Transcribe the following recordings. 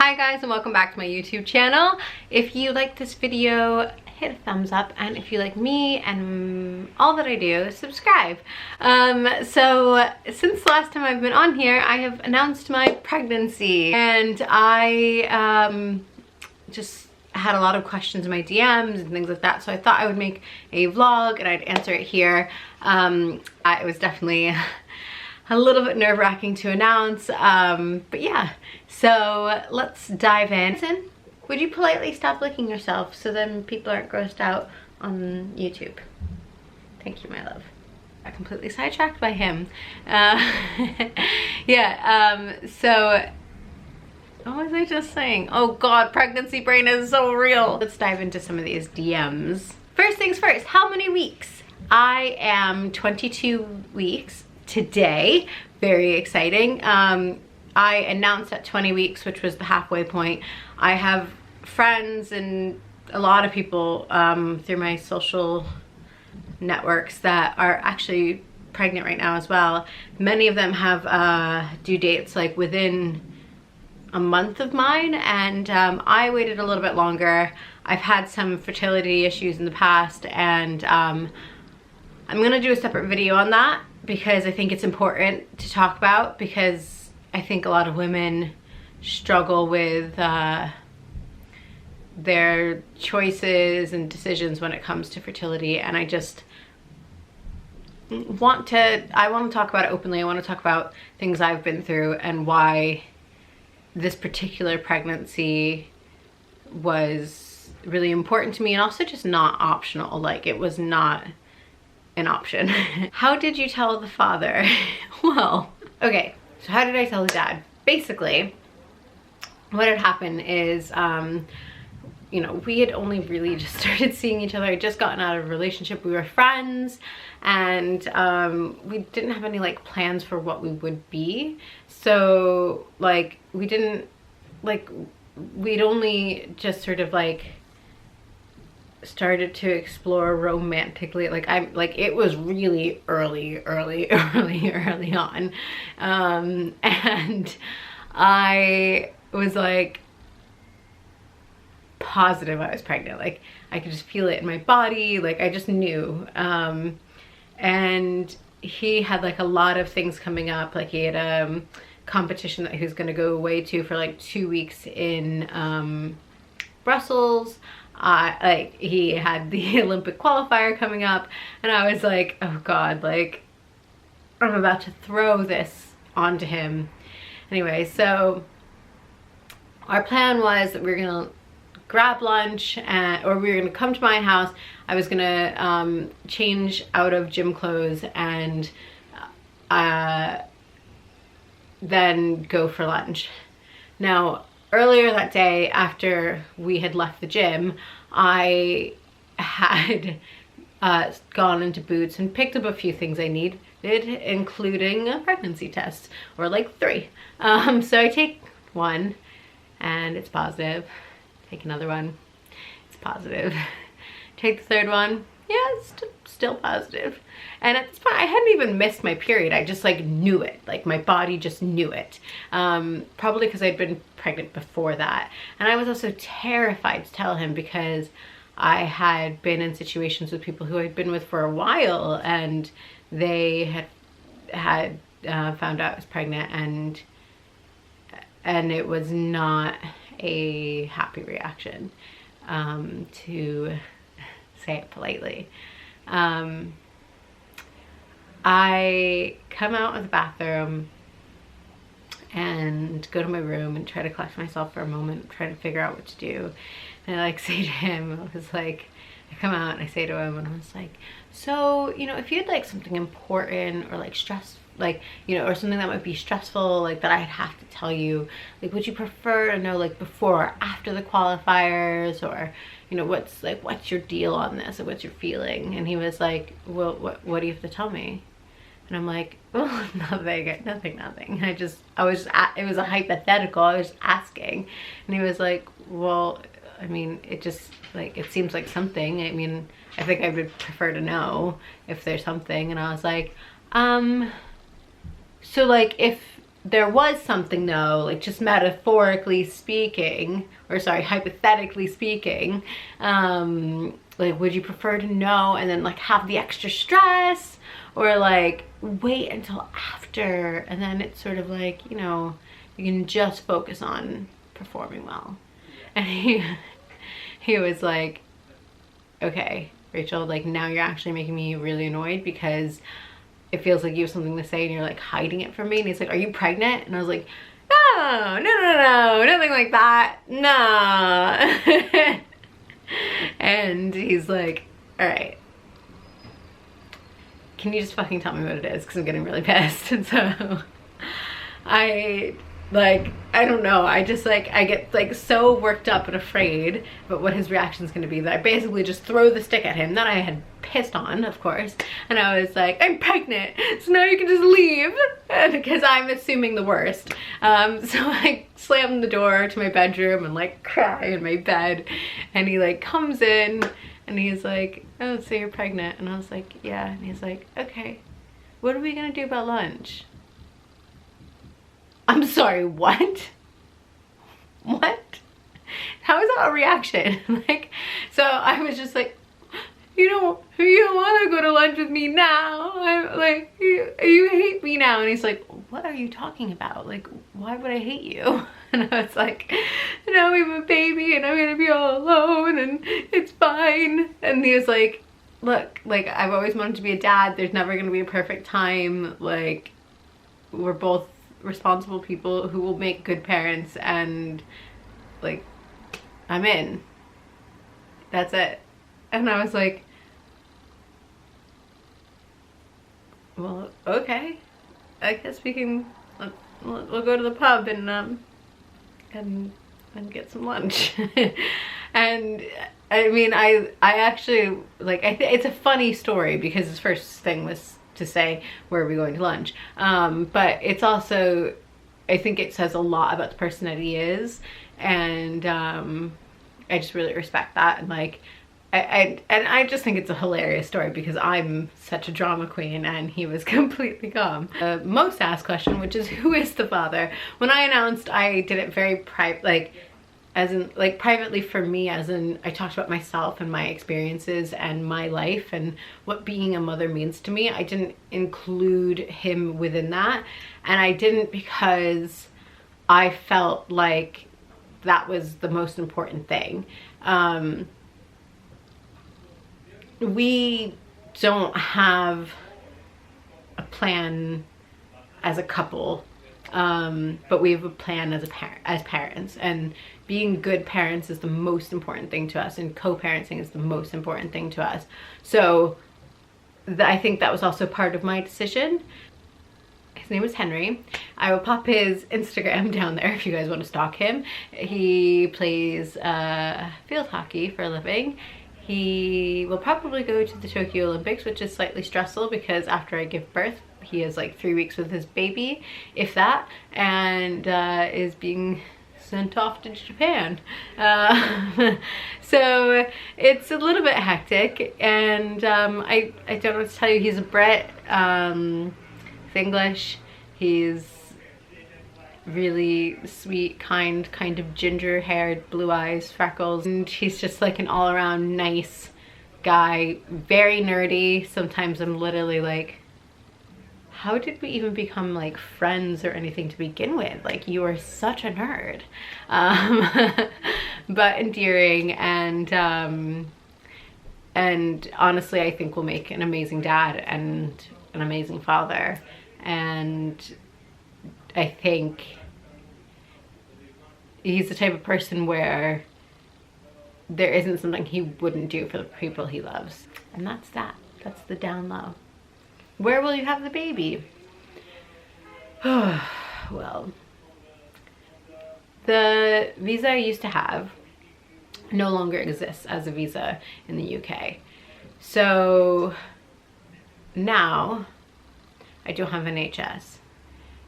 Hi guys, and welcome back to my YouTube channel. If you like this video, hit a thumbs up, and if you like me and all that I do, subscribe. So since the last time I've been on here, I have announced my pregnancy, and I just had a lot of questions in my DMs and things like that, so I thought I would make a vlog and I'd answer it here. It was definitely a little bit nerve-wracking to announce, but yeah, so let's dive in. Listen, would you politely stop licking yourself so then people aren't grossed out on YouTube? Thank you, my love. I completely sidetracked by him. So what was I just saying? Oh God, pregnancy brain is so real. Let's dive into some of these DMs. First things first, how many weeks? I am 22 weeks today. Very exciting. I announced at 20 weeks, which was the halfway point. I have friends and a lot of people through my social networks that are actually pregnant right now as well. Many of them have due dates like within a month of mine, and I waited a little bit longer. I've had some fertility issues in the past, and I'm gonna do a separate video on that because I think it's important to talk about, because I think a lot of women struggle with their choices and decisions when it comes to fertility, and I just want to talk about it openly. I want to talk about things I've been through and why this particular pregnancy was really important to me, and also just not optional. Like, it was not an option. How did you tell the father? Well, okay, so how did I tell the dad? Basically, what had happened is, you know, we had only really just started seeing each other. I had just gotten out of a relationship. We were friends, and we didn't have any like plans for what we would be. So like we'd only just sort of like started to explore romantically. It was really early on. And I was like positive I was pregnant. Like, I could just feel it in my body. Like, I just knew. And he had like a lot of things coming up. Like, he had a competition that he was gonna go away to for like 2 weeks in Brussels. Like, he had the Olympic qualifier coming up, and I was like, oh God, like, I'm about to throw this onto him. Anyway, so our plan was that we were gonna grab lunch, or we were gonna come to my house. I was gonna change out of gym clothes and then go for lunch. Now, earlier that day, after we had left the gym, I had gone into Boots and picked up a few things I needed, including a pregnancy test, or like 3. So I take one and it's positive. Take another one, it's positive. Take the 3rd one, yeah, it's still positive. And at this point, I hadn't even missed my period. I just like knew it. Like, my body just knew it. Probably because I'd been pregnant before that. And I was also terrified to tell him, because I had been in situations with people who I'd been with for a while, and they had found out I was pregnant, and it was not a happy reaction, to say it politely. I come out of the bathroom and go to my room and try to collect myself for a moment, try to figure out what to do. And I like say to him, I was like, I come out and I say to him, and I was like, so, you know, if you had like something important or like stress, like, you know, or something that might be stressful, like that I'd have to tell you, like, would you prefer to know like before or after the qualifiers, or, you know, what's your deal on this, or what's your feeling? And he was like, well, what do you have to tell me? And I'm like, oh, nothing. It was a hypothetical. I was asking. And he was like, well, I mean, it just like, it seems like something. I mean, I think I would prefer to know if there's something. And I was like, so like, if there was something though, like just metaphorically speaking, or sorry, hypothetically speaking, like would you prefer to know and then like have the extra stress, or like wait until after and then it's sort of like, you know, you can just focus on performing well? And he was like, okay, Rachel, like now you're actually making me really annoyed because it feels like you have something to say and you're like hiding it from me. And he's like, are you pregnant? And I was like, no, nothing like that, no. And he's like, all right, can you just fucking tell me what it is, because I'm getting really pissed. And so I don't know, I just like, I get like so worked up and afraid about what his reaction is going to be that I basically just throw the stick at him that I had pissed on, of course, and I was like, I'm pregnant, so now you can just leave, because I'm assuming the worst. So I slam the door to my bedroom and like cry in my bed, and he like comes in and he's like, oh, so you're pregnant? And I was like, yeah. And he's like, okay, what are we gonna do about lunch? I'm sorry, what? What? How is that a reaction? Like, so I was just like, you don't want to go to lunch with me now. I'm like, you hate me now. And he's like, what are you talking about? Like, why would I hate you? And I was like, now we have a baby and I'm gonna be all alone and it's fine. And he was like, look, like I've always wanted to be a dad. There's never gonna be a perfect time. Like, we're both responsible people who will make good parents, and like, I'm in. That's it. And I was like, well, okay, I guess we can, we'll go to the pub and get some lunch. And I mean, I actually, like, it's a funny story because his first thing was to say, where are we going to lunch? But it's also, I think it says a lot about the person that he is, and I just really respect that. And like, I just think it's a hilarious story because I'm such a drama queen and he was completely calm. The most asked question, which is who is the father? When I announced, I did it very private, like as in like privately for me, as in I talked about myself and my experiences and my life and what being a mother means to me. I didn't include him within that, and I didn't because I felt like that was the most important thing. We don't have a plan as a couple, but we have a plan as parents, and being good parents is the most important thing to us, and co-parenting is the most important thing to us. So I think that was also part of my decision. His name is Henry. I will pop his Instagram down there if you guys want to stalk him. He plays field hockey for a living. He will probably go to the Tokyo Olympics, which is slightly stressful because after I give birth, he is like 3 weeks with his baby, if that, and is being sent off to Japan. So it's a little bit hectic, and I don't know what to tell you. He's a Brit, he's English, he's really sweet, kind of ginger haired, blue eyes, freckles, and he's just like an all-around nice guy, very nerdy. Sometimes I'm literally like, how did we even become like friends or anything to begin with? Like, you are such a nerd. But endearing, and honestly I think will make an amazing dad and an amazing father. And I think he's the type of person where there isn't something he wouldn't do for the people he loves. And that's that. That's the down low. Where will you have the baby? Well, the visa I used to have no longer exists as a visa in the UK. So now I don't have NHS.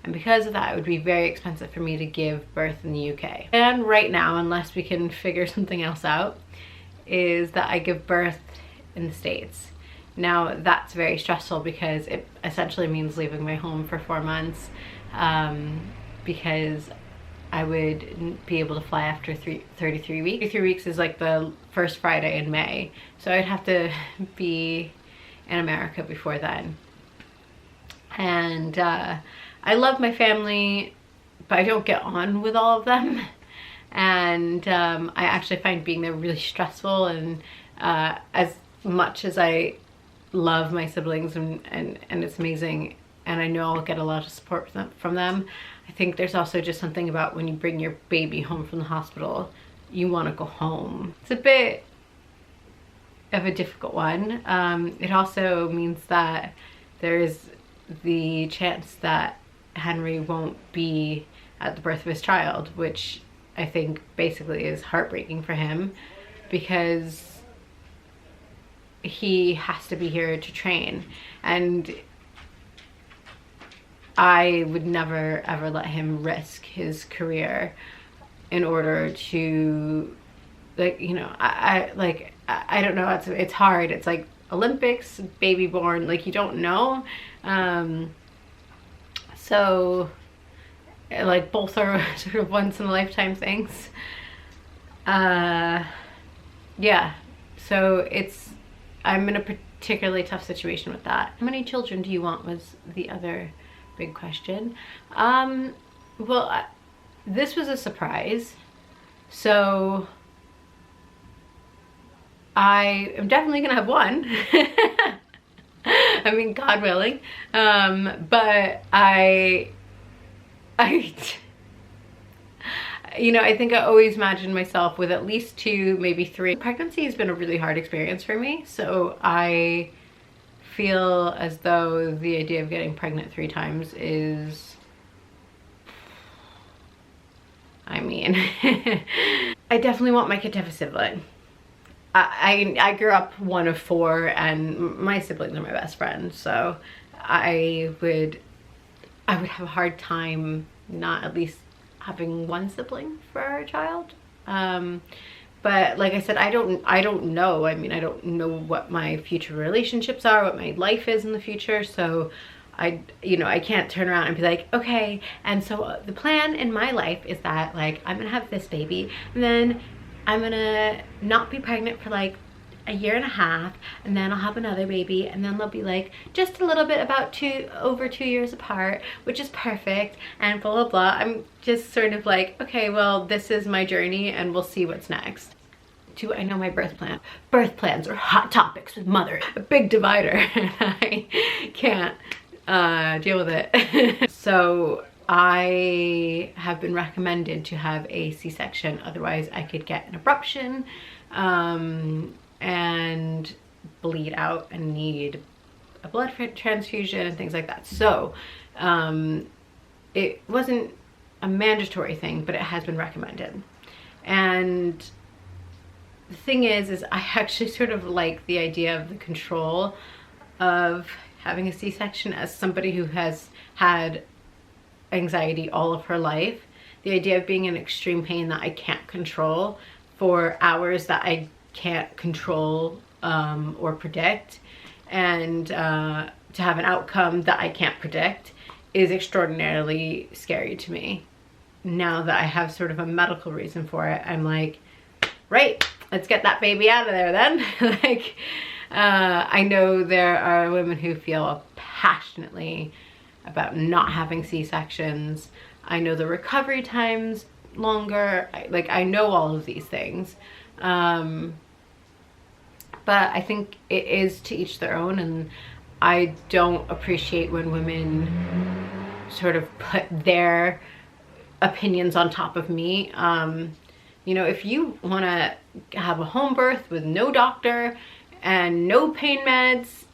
And because of that, it would be very expensive for me to give birth in the UK. And right now, unless we can figure something else out, is that I give birth in the States. Now that's very stressful because it essentially means leaving my home for 4 months, because I would be able to fly after 33 weeks. 33 weeks is like the first Friday in May. So I'd have to be in America before then. And I love my family, but I don't get on with all of them. And I actually find being there really stressful. And as much as I love my siblings and it's amazing, and I know I'll get a lot of support from them, I think there's also just something about when you bring your baby home from the hospital, you want to go home. It's a bit of a difficult one. It also means that there's the chance that Henry won't be at the birth of his child, which I think basically is heartbreaking for him, because he has to be here to train, and I would never ever let him risk his career in order to, like, you know, I don't know, it's hard. It's like Olympics, baby born, like you don't know. So like both are sort of once in a lifetime things. Yeah, so I'm in a particularly tough situation with that. How many children do you want was the other big question. Well, this was a surprise, so I am definitely gonna have one. I mean, God willing. But you know, I think I always imagined myself with at least 2, maybe 3. Pregnancy has been a really hard experience for me, so I feel as though the idea of getting pregnant 3 times is, I mean, I definitely want my kid to have a sibling. I grew up one of 4, and my siblings are my best friends, so I would have a hard time not at least having one sibling for a child. But like I said, I don't know. I mean, I don't know what my future relationships are, what my life is in the future. So you know, I can't turn around and be like, okay, and so the plan in my life is that, like, I'm gonna have this baby, and then I'm gonna not be pregnant for like a year and a half, and then I'll have another baby, and then they'll be like just a little bit about over 2 years apart, which is perfect, and blah blah blah. I'm just sort of like, okay, well, this is my journey and we'll see what's next. Do I know my birth plan? Birth plans are hot topics with mother, a big divider, and I can't deal with it. So I have been recommended to have a C-section, otherwise I could get an abruption and bleed out and need a blood transfusion and things like that. So it wasn't a mandatory thing, but it has been recommended. And the thing is I actually sort of like the idea of the control of having a C-section. As somebody who has had anxiety all of her life, the idea of being in extreme pain that I can't control for hours that I can't control or predict, and to have an outcome that I can't predict is extraordinarily scary to me. Now that I have sort of a medical reason for it, I'm like, right, let's get that baby out of there then. Like, I know there are women who feel passionately about not having C-sections. I know the recovery time's longer. I know all of these things. But I think it is to each their own, and I don't appreciate when women sort of put their opinions on top of me. You know, if you want to have a home birth with no doctor and no pain meds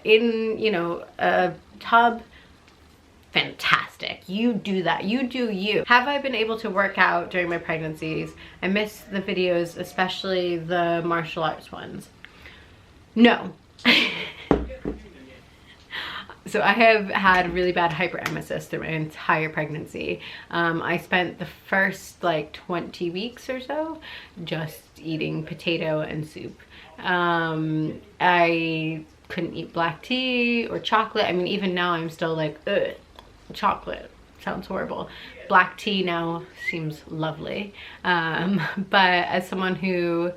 in, you know, a tub, fantastic. You do that. You do you. Have I been able to work out during my pregnancies? I miss the videos, especially the martial arts ones. No. So I have had really bad hyperemesis through my entire pregnancy. I spent the first like 20 weeks or so just eating potato and soup. I couldn't eat black tea or chocolate. I mean, even now I'm still like, ugh. chocolate sounds horrible. Black tea now seems lovely. But as someone who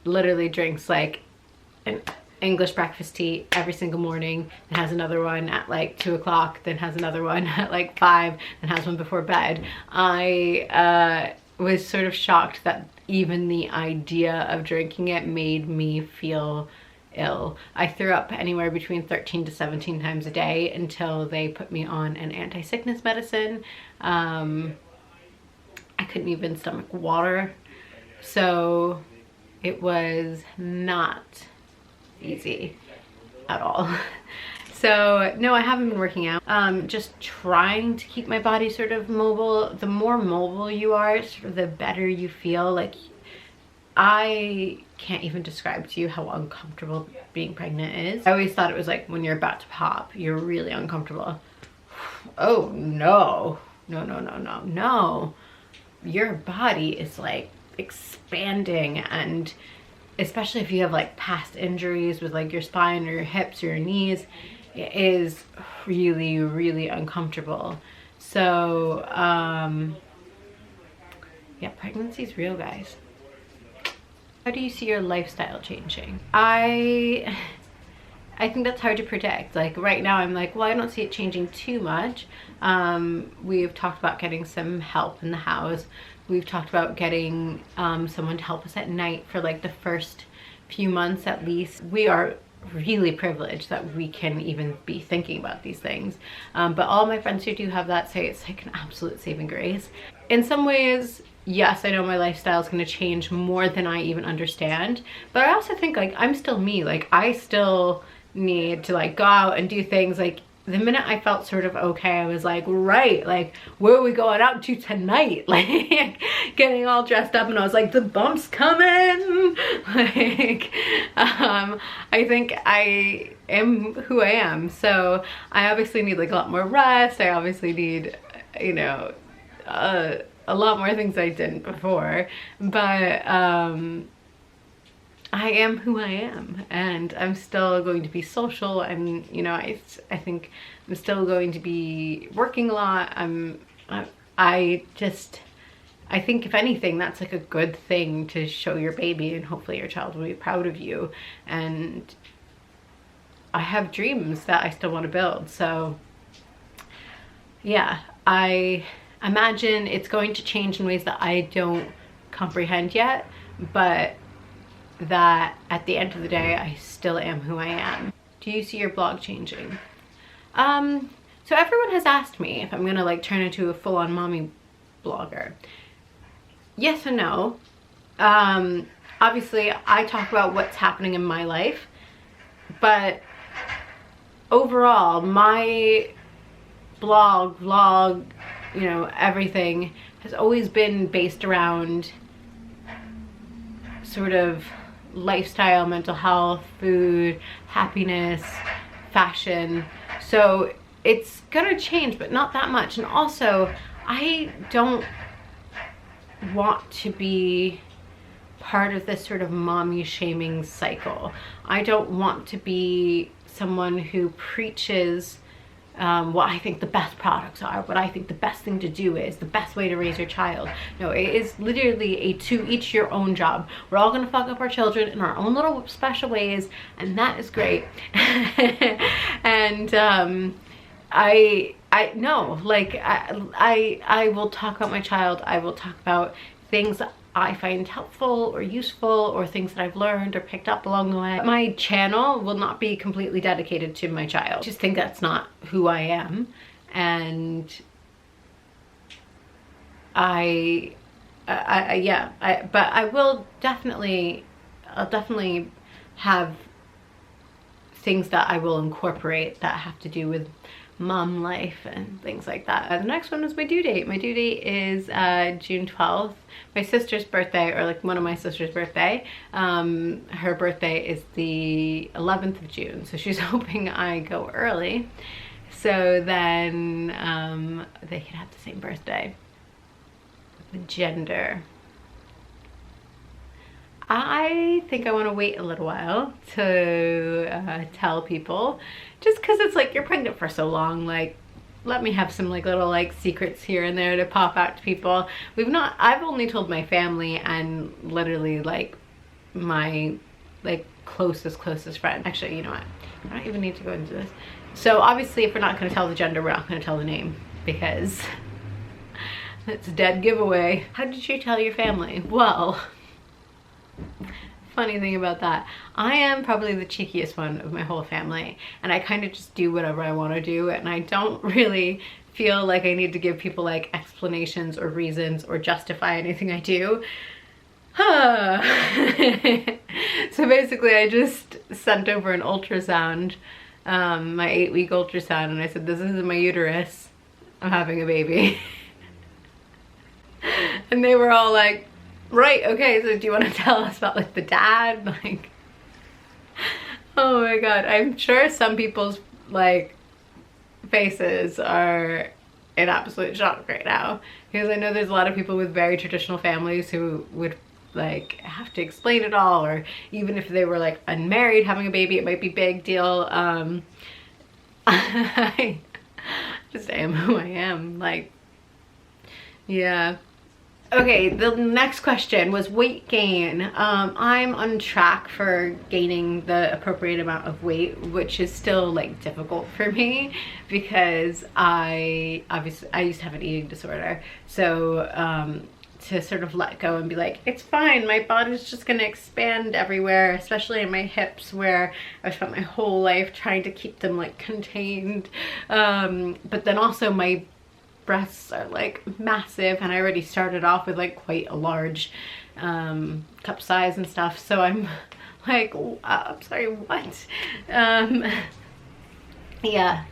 literally drinks like an English breakfast tea every single morning, and has another one at like 2 o'clock, then has another one at like 5, and has one before bed, I was sort of shocked that even the idea of drinking it made me feel ill. I threw up anywhere between 13 to 17 times a day until they put me on an anti-sickness medicine. I couldn't even stomach water, so it was not easy at all. So no, I haven't been working out. Just trying to keep my body sort of mobile. The more mobile you are, sort of the better you feel. Like, I can't even describe to you how uncomfortable being pregnant is. I always thought it was like when you're about to pop, you're really uncomfortable. Oh no, no, no, no, no, no. Your body is like expanding, and especially if you have like past injuries with like your spine or your hips or your knees, it is really, really uncomfortable. So yeah, pregnancy is real, guys. How do you see your lifestyle changing? I think that's hard to predict. Like right now I'm like, well, I don't see it changing too much. We've talked about getting some help in the house. We've talked about getting someone to help us at night for like the first few months at least. We are really privileged that we can even be thinking about these things. But all my friends who do have that say it's like an absolute saving grace. In some ways, yes, I know my lifestyle is going to change more than I even understand, but I also think like I'm still me. Like I still need to like go out and do things. Like the minute I felt sort of okay, I was like, right, like where are we going out to tonight? Like getting all dressed up, and I was like, the bump's coming. Like I think I am who I am, so I obviously need like a lot more rest. I obviously need, you know, a lot more things I didn't before, but I am who I am, and I'm still going to be social, and you know, I think I'm still going to be working a lot. I think if anything, that's like a good thing to show your baby, and hopefully your child will be proud of you. And I have dreams that I still want to build, so yeah, I imagine it's going to change in ways that I don't comprehend yet, but that at the end of the day, I still am who I am. Do you see your blog changing? So everyone has asked me if I'm gonna like turn into a full-on mommy blogger. Yes and no. Obviously I talk about what's happening in my life, but overall my vlog, you know, everything has always been based around sort of lifestyle, mental health, food, happiness, fashion. So it's gonna change, but not that much. And also, I don't want to be part of this sort of mommy shaming cycle. I don't want to be someone who preaches what I think the best products are, what I think the best thing to do is, the best way to raise your child. No, it is literally a to each your own job. We're all gonna fuck up our children in our own little special ways, and that is great. And I know, like I will talk about my child. I will talk about things that I find helpful or useful, or things that I've learned or picked up along the way. My channel will not be completely dedicated to my child. I just think that's not who I am, and but I will definitely, I'll definitely have things that I will incorporate that have to do with mom life and things like that. The next one is my due date. My due date is June 12th. My sister's birthday, or like one of my sister's birthday. Her birthday is the 11th of June, so she's hoping I go early, so then they can have the same birthday. The gender, I think I want to wait a little while to tell people, just because it's like you're pregnant for so long, like let me have some like little like secrets here and there to pop out to people. I've only told my family and literally like my like closest friend. Actually, you know what? I don't even need to go into this. So obviously if we're not going to tell the gender, we're not going to tell the name, because it's a dead giveaway. How did you tell your family? Well, funny thing about that, I am probably the cheekiest one of my whole family, and I kind of just do whatever I want to do, and I don't really feel like I need to give people like explanations or reasons or justify anything I do. So basically I just sent over an ultrasound, my 8-week ultrasound, and I said, this is my uterus, I'm having a baby. And they were all like, right, okay, so do you want to tell us about like the dad? Like, oh my god, I'm sure some people's like faces are in absolute shock right now, because I know there's a lot of people with very traditional families who would like have to explain it all, or even if they were like unmarried having a baby, it might be a big deal. I just am who I am, like, yeah. Okay, the next question was weight gain. I'm on track for gaining the appropriate amount of weight, which is still like difficult for me because I used to have an eating disorder. So to sort of let go and be like, it's fine, my body's just gonna expand everywhere, especially in my hips where I've spent my whole life trying to keep them like contained. But then also my breasts are like massive, and I already started off with like quite a large cup size and stuff, so I'm like, I'm sorry, what? Yeah,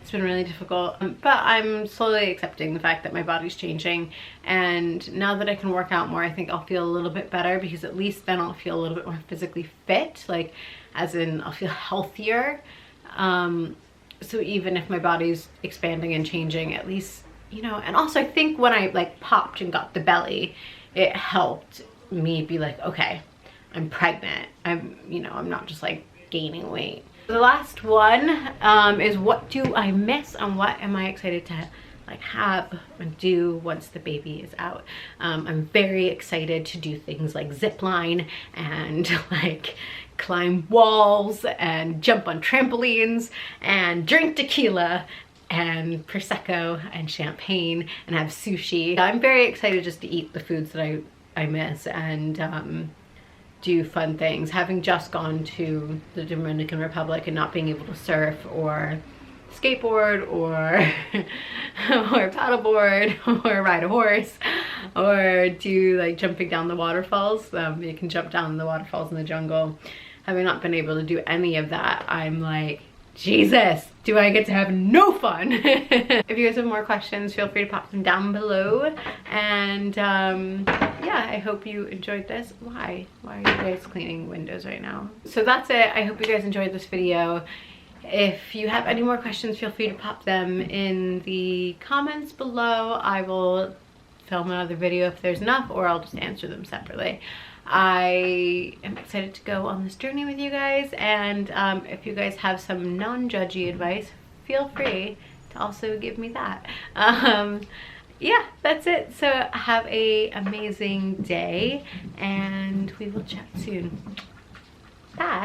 it's been really difficult, but I'm slowly accepting the fact that my body's changing, and now that I can work out more, I think I'll feel a little bit better, because at least then I'll feel a little bit more physically fit, like as in I'll feel healthier. So even if my body's expanding and changing, at least, you know, and also I think when I like popped and got the belly, it helped me be like, okay, I'm pregnant. I'm not just like gaining weight. The last one is, what do I miss and what am I excited to like have and do once the baby is out? I'm very excited to do things like zip line and like climb walls and jump on trampolines and drink tequila and Prosecco and champagne and have sushi. I'm very excited just to eat the foods that I miss and do fun things. Having just gone to the Dominican Republic and not being able to surf or skateboard or or paddleboard or ride a horse or do like jumping down the waterfalls. You can jump down the waterfalls in the jungle. Having not been able to do any of that, I'm like, Jesus, do I get to have no fun? If you guys have more questions, feel free to pop them down below. And yeah, I hope you enjoyed this. Why are you guys cleaning windows right now? So that's it. I hope you guys enjoyed this video. If you have any more questions, feel free to pop them in the comments below. I will film another video if there's enough, or I'll just answer them separately. I am excited to go on this journey with you guys, and if you guys have some non-judgy advice, feel free to also give me that. Yeah, that's it. So have an amazing day, and we will chat soon. Bye.